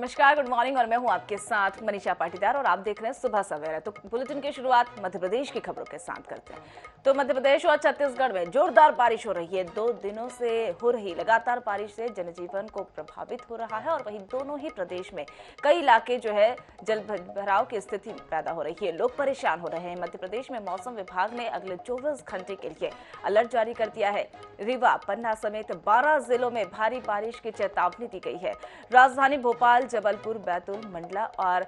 नमस्कार, good morning और मैं हूं आपके साथ मनीषा पाटीदार और आप देख रहे हैं सुबह सवेरा। तो बुलेटिन की शुरुआत मध्य प्रदेश की खबरों के साथ करते हैं। तो मध्य प्रदेश और छत्तीसगढ़ में जोरदार बारिश हो रही है। 2 दिनों से हो रही लगातार बारिश से जनजीवन को प्रभावित हो रहा है और वहीं दोनों ही प्रदेश में कई इलाके जो है जल भराव की स्थिति पैदा हो रही है। लोग परेशान हो रहे हैं। मध्य प्रदेश में मौसम विभाग ने अगले 24 घंटे के लिए अलर्ट जारी कर दिया है। रीवा, पन्ना समेत 12 जिलों में भारी बारिश की चेतावनी दी गई है। राजधानी भोपाल, जबलपुर, बैतूल, मंडला और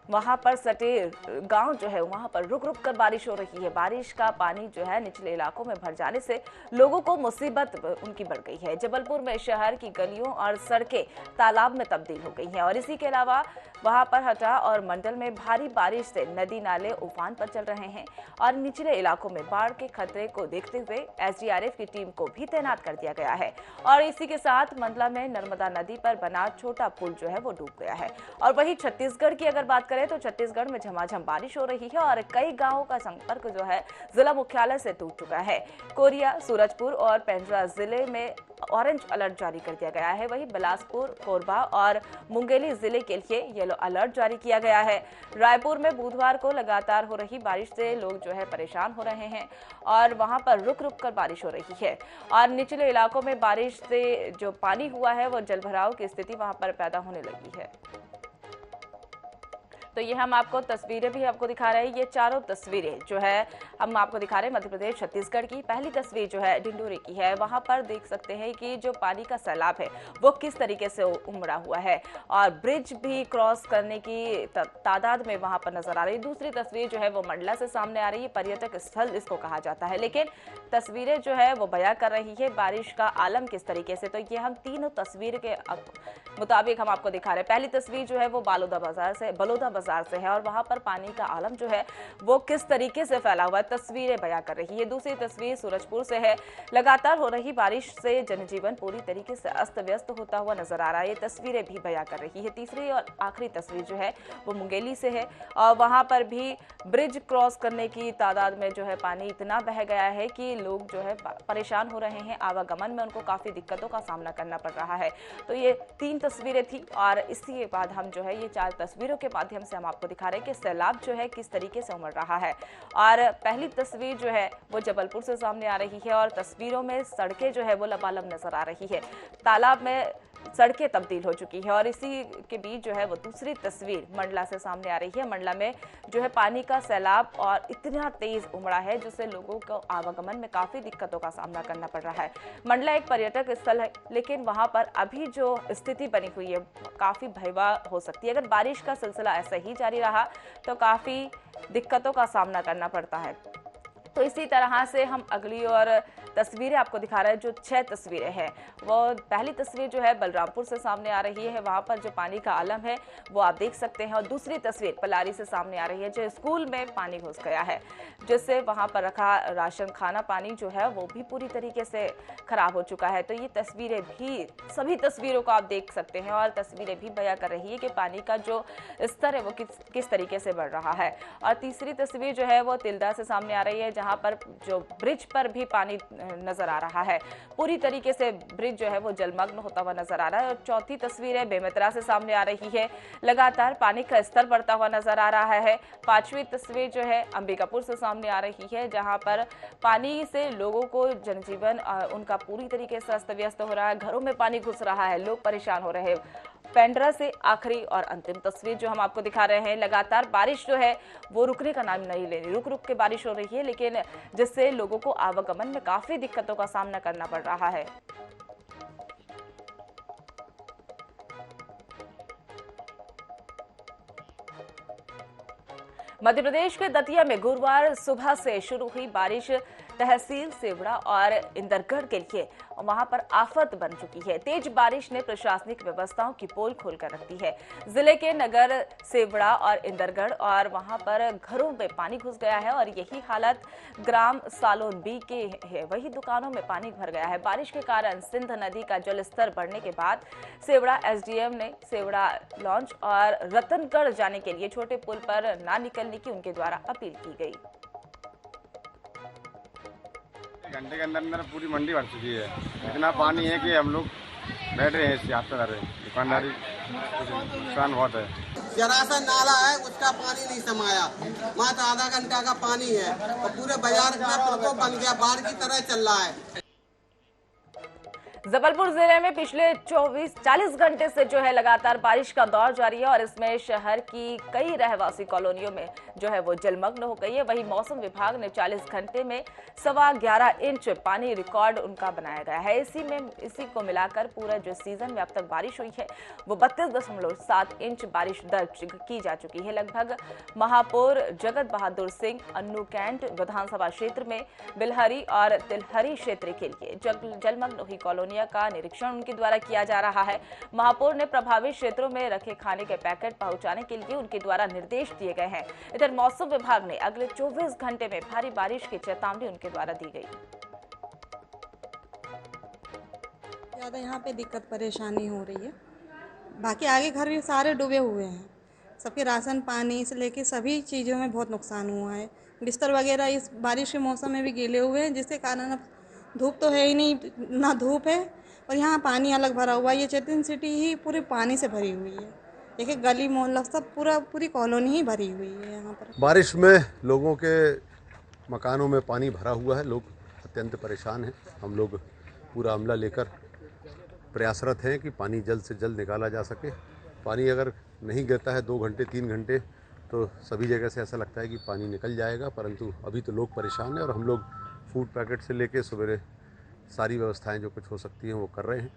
वहां पर सटे गांव जो है वहां पर रुक रुक कर बारिश हो रही है। बारिश का पानी जो है निचले इलाकों में भर जाने से लोगों को मुसीबत उनकी बढ़ गई है। जबलपुर में शहर की गलियों और सड़कें तालाब में तब्दील हो गई हैं और इसी के अलावा वहां पर हटा और मंडल में भारी बारिश से नदी नाले उफान पर चल रहे हैं और निचले इलाकों में बाढ़ के खतरे को देखते हुए एसडीआरएफ की टीम को भी तैनात कर दिया गया है। और इसी के साथ मंडला में नर्मदा नदी पर बना छोटा पुल जो है वो डूब गया है। और वहीं छत्तीसगढ़ की अगर बात करें तो छत्तीसगढ़ में झमाझम बारिश हो रही है और कई गांवों का संपर्क जो है जिला मुख्यालय से टूट चुका है। कोरिया, सूरजपुर और पेंड्रा जिले में ऑरेंज अलर्ट जारी कर दिया गया है। वहीं बिलासपुर, कोरबा और मुंगेली जिले के लिए येलो अलर्ट जारी किया गया है। रायपुर में बुधवार को लगातार हो रही बारिश से लोग जो है परेशान हो रहे हैं और वहां पर रुक रुक कर बारिश हो रही है और निचले इलाकों में बारिश से जो पानी हुआ है वो जलभराव की स्थिति वहां पर पैदा होने लगी है। तो ये हम आपको तस्वीरें भी आपको दिखा रहे हैं। ये चारों तस्वीरें जो है हम आपको दिखा रहे हैं मध्य प्रदेश छत्तीसगढ़ की। पहली तस्वीर जो है डिंडोरी की है। वहां पर देख सकते हैं कि जो पानी का सैलाब है वो किस तरीके से उमड़ा हुआ है और ब्रिज भी क्रॉस करने की तादाद में वहां पर नजर आ रही है। दूसरी तस्वीर जो है वो मंडला से सामने आ रही है। पर्यटक स्थल इसको कहा जाता है, लेकिन तस्वीरें जो है वो बयां कर रही है बारिश का आलम किस तरीके से। तो ये हम तीनों तस्वीर के मुताबिक हम आपको दिखा रहे हैं। पहली तस्वीर जो है वो बलौदा बाजार से है और वहां पर पानी का आलम जो है वो किस तरीके से फैला हुआ है तस्वीरें बयां कर रही है। दूसरी तस्वीर सूरजपुर से है। लगातार हो रही बारिश से जनजीवन पूरी तरीके से अस्त व्यस्त होता हुआ नजर आ रहा है। ये तस्वीरें भी बयां कर रही है। तीसरी और आखिरी तस्वीर जो है वो मुंगेली से है और वहां पर भी ब्रिज क्रॉस करने की तादाद में जो है पानी इतना बह गया है कि लोग जो है परेशान हो रहे हैं। आवागमन में उनको काफी दिक्कतों का सामना करना पड़ रहा है। तो ये 3 तस्वीरें थी और इसी के बाद हम जो है ये 4 तस्वीरों के माध्यम से हम आपको दिखा रहे हैं कि सैलाब जो है किस तरीके से उमड़ रहा है। और पहली तस्वीर जो है वो जबलपुर से सामने आ रही है और तस्वीरों में सड़कें जो है वो लबालब नजर आ रही है। तालाब में सड़कें तब्दील हो चुकी है और इसी के बीच जो है वो दूसरी तस्वीर मंडला से सामने आ रही है। मंडला में जो है पानी का सैलाब और इतना तेज उमड़ा है जिससे लोगों को आवागमन में काफी दिक्कतों का सामना करना पड़ रहा है। मंडला एक पर्यटक स्थल है, लेकिन वहां पर अभी जो स्थिति बनी हुई है काफी भयावह हो सकती है। अगर बारिश का सिलसिला ऐसा ही जारी रहा तो काफी दिक्कतों का सामना करना पड़ता है। तो इसी तरह से हम अगली और तस्वीरें आपको दिखा रहे हैं। जो 6 तस्वीरें हैं वो पहली तस्वीर जो है बलरामपुर से सामने आ रही है। वहां पर जो पानी का आलम है वो आप देख सकते हैं और दूसरी तस्वीर पलारी से सामने आ रही है जो स्कूल में पानी घुस गया है जिससे वहां पर रखा राशन खाना पानी जो है वो भी पूरी तरीके से खराब हो चुका है। तो ये तस्वीरें भी सभी तस्वीरों को आप देख सकते हैं और तस्वीरें भी बयां कर रही है कि पानी का जो स्तर है वो किस तरीके से बढ़ रहा है। और तीसरी तस्वीर जो है वो तिल्दा से सामने आ रही है जहां पर जो ब्रिज पर भी पानी नजर आ रहा है। पूरी तरीके से ब्रिज जो है वो जलमग्न होता हुआ नजर आ रहा है। और चौथी तस्वीर है बेमेतरा से सामने आ रही है। लगातार पानी का स्तर बढ़ता हुआ नजर आ रहा है। 5वीं तस्वीर जो है अंबिकापुर से सामने आ रही है जहां पर पानी से लोगों को जनजीवन उनका पूरी तरीके से अस्त व्यस्त हो रहा है। घरों में पानी घुस रहा है, लोग परेशान हो रहे हैं। पेंड्रा से आखिरी और अंतिम तस्वीर जो हम आपको दिखा रहे हैं। लगातार बारिश जो है वो रुकने का नाम नहीं ले रही। रुक रुक के बारिश हो रही है, लेकिन जिससे लोगों को आवागमन में काफी दिक्कतों का सामना करना पड़ रहा है। मध्य प्रदेश के दतिया में गुरुवार सुबह से शुरू हुई बारिश तहसील सेवड़ा और इंदरगढ़ के लिए वहां पर आफत बन चुकी है। तेज बारिश ने प्रशासनिक व्यवस्थाओं की पोल खोलकर रख दी है। जिले के नगर सेवड़ा और इंदरगढ़ और वहां पर घरों में पानी घुस गया है और यही हालत ग्राम सालोन बी के है। वही दुकानों में पानी भर गया है। बारिश के कारण सिंध नदी का जलस्तर बढ़ने के बाद सेवड़ा एसडीएम ने सेवड़ा लॉन्च और रतनगढ़ जाने के लिए छोटे पुल पर न निकलने की उनके द्वारा अपील की गई। घंटे के अंदर अंदर पूरी मंडी भर चुकी है। इतना पानी है कि हम लोग बैठ रहे हैं इस यात्रा कर रहे हैं। दुकानदारी नुकसान बहुत है। जरा सा नाला है, उसका पानी नहीं समाया, मात्र आधा घंटा का पानी है और पूरे बाजार में प्रकोप बन गया, बाढ़ की तरह चल रहा है। जबलपुर जिले में पिछले 40 घंटे से जो है लगातार बारिश का दौर जारी है और इसमें शहर की कई रहवासी कॉलोनियों में जो है वो जलमग्न हो गई है। वहीं मौसम विभाग ने 40 घंटे में 11.25 इंच पानी रिकॉर्ड उनका बनाया गया है। इसी को मिलाकर पूरा जो सीजन में अब तक बारिश हुई है वो 32.7 इंच बारिश दर्ज की जा चुकी है। लगभग महापौर जगत बहादुर सिंह अन्नू कैंट विधानसभा क्षेत्र में बिलहरी और तिलहरी क्षेत्र के लिए जलमग्न हुई कॉलोनिया का निरीक्षण उनके द्वारा किया जा रहा है। महापौर ने प्रभावित क्षेत्रों में रखे खाने के पैकेट पहुंचाने के लिए उनके द्वारा निर्देश दिए गए हैं। इधर मौसम विभाग ने अगले 24 घंटे में भारी बारिश की चेतावनी उनके द्वारा दी गई। ज़्यादा यहाँ पे दिक्कत परेशानी हो रही है, बाकी आगे घर भी सारे डूबे हुए हैं, सबके राशन पानी से लेके सभी चीज़ों में बहुत नुकसान हुआ है। बिस्तर वगैरह इस बारिश के मौसम में भी गीले हुए हैं, जिसके कारण अब धूप तो है ही नहीं, ना धूप है और यहाँ पानी अलग भरा हुआ है। ये चेतन सिटी ही पूरे पानी से भरी हुई है, देखिए गली मोहल्ला सब पूरी कॉलोनी ही भरी हुई है। यहाँ पर बारिश में लोगों के मकानों में पानी भरा हुआ है, लोग अत्यंत परेशान हैं। हम लोग पूरा अमला लेकर प्रयासरत हैं कि पानी जल्द से जल्द निकाला जा सके। पानी अगर नहीं गिरता है 2 घंटे 3 घंटे तो सभी जगह से ऐसा लगता है कि पानी निकल जाएगा, परंतु अभी तो लोग परेशान हैं और हम लोग फूड पैकेट से लेके सवेरे सारी व्यवस्थाएं जो कुछ हो सकती हैं वो कर रहे हैं।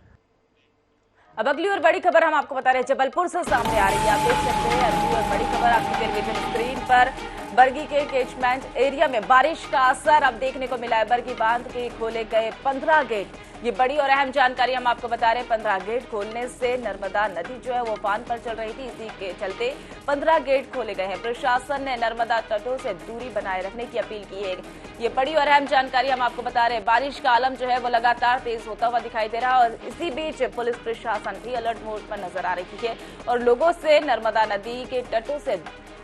अब अगली और बड़ी खबर हम आपको बता रहे हैं, जबलपुर से सामने आ रही है। आप देख सकते हैं अगली और बड़ी खबर आपकी टेलीविजन स्क्रीन पर। बरगी के कैचमेंट एरिया में बारिश का असर अब देखने को मिला है। बरगी बांध के खोले गए 15 गेट, ये बड़ी और अहम जानकारी हम आपको बता रहे हैं। 15 गेट खोलने से नर्मदा नदी जो है वो उफान पर चल रही थी, इसी के चलते 15 गेट खोले गए हैं। प्रशासन ने नर्मदा तटों से दूरी बनाए रखने की अपील की है। ये बड़ी और अहम जानकारी हम आपको बता रहे हैं। बारिश का आलम जो है वो लगातार तेज होता हुआ दिखाई दे रहा है और इसी बीच पुलिस प्रशासन भी अलर्ट मोड पर नजर आ रही है और लोगों से नर्मदा नदी के तटों से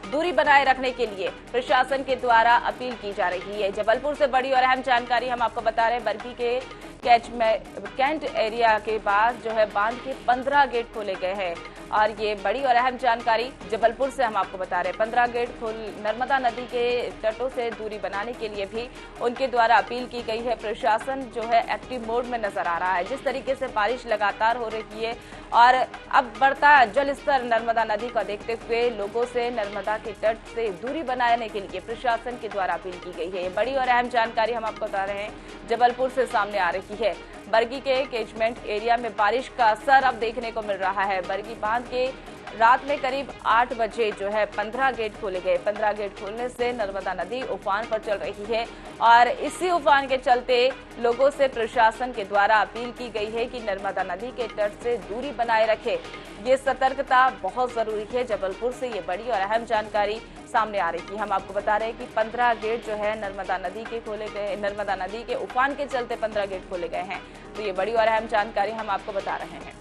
दूरी बनाए रखने के लिए प्रशासन के द्वारा अपील की जा रही है। जबलपुर से बड़ी और अहम जानकारी हम आपको बता रहे हैं। बरगी के कैंट एरिया के बाद जो है बांध के 15 गेट खोले गए हैं और ये बड़ी और अहम जानकारी जबलपुर से हम आपको बता रहे हैं। 15 गेट खोल नर्मदा नदी के तटों से दूरी बनाने के लिए भी उनके द्वारा अपील की गई है। प्रशासन जो है एक्टिव मोड में नजर आ रहा है। जिस तरीके से बारिश लगातार हो रही है और अब बढ़ता जल स्तर नर्मदा नदी का देखते हुए लोगों से नर्मदा के तट से दूरी बनाने के लिए प्रशासन के द्वारा अपील की गई है। ये बड़ी और अहम जानकारी हम आपको बता रहे हैं, जबलपुर से सामने आ रही है। बरगी के कैचमेंट एरिया में बारिश का असर अब देखने को मिल रहा है। बरगी बांध के रात में करीब 8 बजे जो है 15 गेट खोले गए। 15 गेट खोलने से नर्मदा नदी उफान पर चल रही है और इसी उफान के चलते लोगों से प्रशासन के द्वारा अपील की गई है कि नर्मदा नदी के तट से दूरी बनाए रखे। ये सतर्कता बहुत जरूरी है। जबलपुर से ये बड़ी और अहम जानकारी सामने आ रही है। हम आपको बता रहे हैं कि 15 गेट जो है नर्मदा नदी के खोले गए, नर्मदा नदी के उफान के चलते 15 गेट खोले गए हैं। तो ये बड़ी और अहम जानकारी हम आपको बता रहे हैं।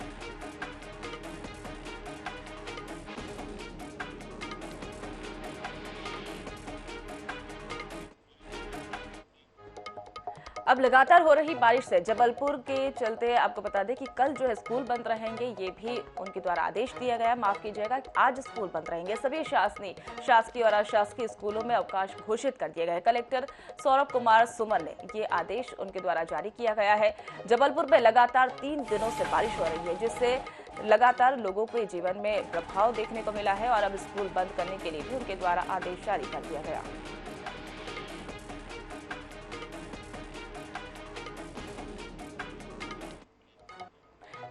अब लगातार हो रही बारिश से जबलपुर के चलते आपको बता दें कि कल जो है स्कूल बंद रहेंगे, ये भी उनके द्वारा आदेश दिया गया। माफ कीजिएगा, आज स्कूल बंद रहेंगे। सभी शासकीय और अशासकीय स्कूलों में अवकाश घोषित कर दिए गए। कलेक्टर सौरभ कुमार सुमन ने ये आदेश उनके द्वारा जारी किया गया है। जबलपुर में लगातार 3 दिनों से बारिश हो रही है, जिससे लगातार लोगों के जीवन में प्रभाव देखने को मिला है और अब स्कूल बंद करने के लिए भी उनके द्वारा आदेश जारी कर दिया गया।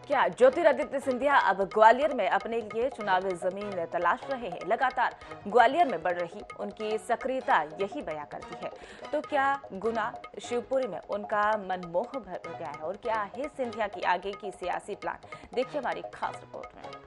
क्या ज्योतिरादित्य सिंधिया अब ग्वालियर में अपने लिए चुनावी जमीन तलाश रहे हैं? लगातार ग्वालियर में बढ़ रही उनकी सक्रियता यही बयां करती है। तो क्या गुना शिवपुरी में उनका मनमोह भर गया है और क्या है सिंधिया की आगे की सियासी प्लान? देखिए हमारी खास रिपोर्ट में।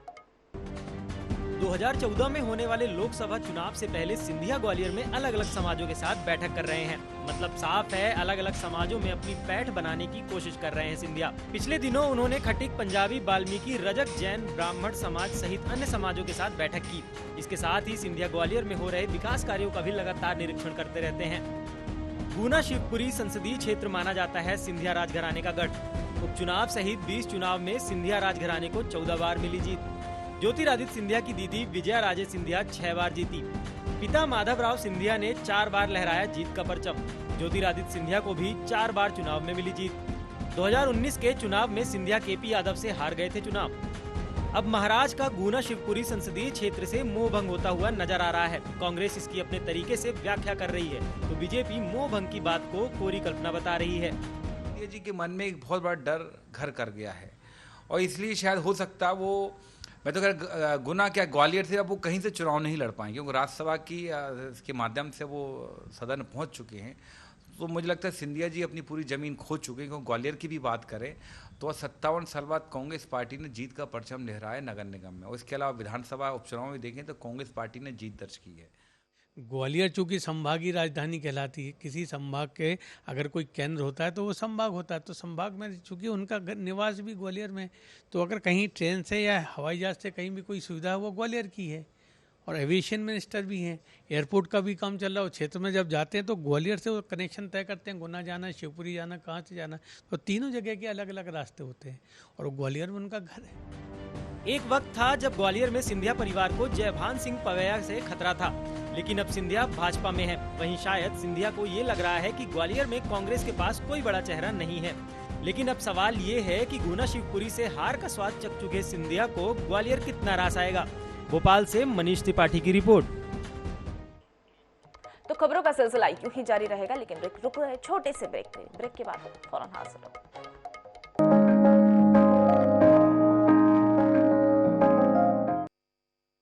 2014 में होने वाले लोकसभा चुनाव से पहले सिंधिया ग्वालियर में अलग अलग समाजों के साथ बैठक कर रहे हैं। मतलब साफ है, अलग अलग समाजों में अपनी पैठ बनाने की कोशिश कर रहे हैं सिंधिया। पिछले दिनों उन्होंने खटीक, पंजाबी, बाल्मीकि, रजक, जैन, ब्राह्मण समाज सहित अन्य समाजों के साथ बैठक की। इसके साथ ही सिंधिया ग्वालियर में हो रहे विकास कार्यों का भी लगातार निरीक्षण करते रहते हैं। गुना शिवपुरी संसदीय क्षेत्र माना जाता है सिंधिया राजघराने का गढ़। उपचुनाव सहित 20 चुनाव में सिंधिया राजघराने को 14 बार मिली जीत। ज्योतिरादित्य सिंधिया की दीदी विजया राजे सिंधिया 6 बार जीती। पिता माधवराव सिंधिया ने 4 बार लहराया जीत का परचम। ज्योतिरादित्य सिंधिया को भी 4 बार चुनाव में मिली जीत। 2019 के चुनाव में सिंधिया केपी यादव से हार गए थे चुनाव। अब महाराज का गुना शिवपुरी संसदीय क्षेत्र से मोह भंग होता हुआ नजर आ रहा है। कांग्रेस इसकी अपने तरीके से व्याख्या कर रही है, तो बीजेपी मोह भंग की बात को कोरी कल्पना बता रही है। सिंधिया जी के मन में एक बहुत बड़ा डर घर कर गया है और इसलिए शायद हो सकता वो, मैं तो खैर गुना क्या ग्वालियर से अब वो कहीं से चुनाव नहीं लड़ पाएंगे, क्योंकि राज्यसभा की के माध्यम से वो सदन पहुंच चुके हैं। तो मुझे लगता है सिंधिया जी अपनी पूरी ज़मीन खो चुके हैं। क्योंकि ग्वालियर की भी बात करें तो 57 साल बाद कांग्रेस पार्टी ने जीत का परचम लहराया नगर निगम में, और इसके अलावा विधानसभा उपचुनाव में देखें तो कांग्रेस पार्टी ने जीत दर्ज की है। ग्वालियर चूँकि संभागीय राजधानी कहलाती है, किसी संभाग के अगर कोई केंद्र होता है तो वो संभाग होता है, तो संभाग में चूँकि उनका निवास भी ग्वालियर में, तो अगर कहीं ट्रेन से या हवाई जहाज से कहीं भी कोई सुविधा है वो ग्वालियर की है। और एविएशन मिनिस्टर भी हैं, एयरपोर्ट का भी काम चल रहा है। उस क्षेत्र में जब जाते हैं तो ग्वालियर से वो कनेक्शन तय करते हैं, गुना जाना, शिवपुरी जाना, कहाँ से जाना, तो तीनों जगह के अलग अलग रास्ते होते हैं और ग्वालियर में उनका घर है। एक वक्त था जब ग्वालियर में सिंधिया परिवार को जयभान सिंह पवैया से खतरा था, लेकिन अब सिंधिया भाजपा में है। वहीं शायद सिंधिया को ये लग रहा है कि ग्वालियर में कांग्रेस के पास कोई बड़ा चेहरा नहीं है। लेकिन अब सवाल ये है कि गुना शिवपुरी से हार का स्वाद चख चुके सिंधिया को ग्वालियर कितना रास आएगा। भोपाल से मनीष त्रिपाठी की रिपोर्ट। तो खबरों का सिलसिला यूं ही जारी रहेगा, लेकिन रुक रहे छोटे से ब्रेक के बाद फौरन हाजिर होगा।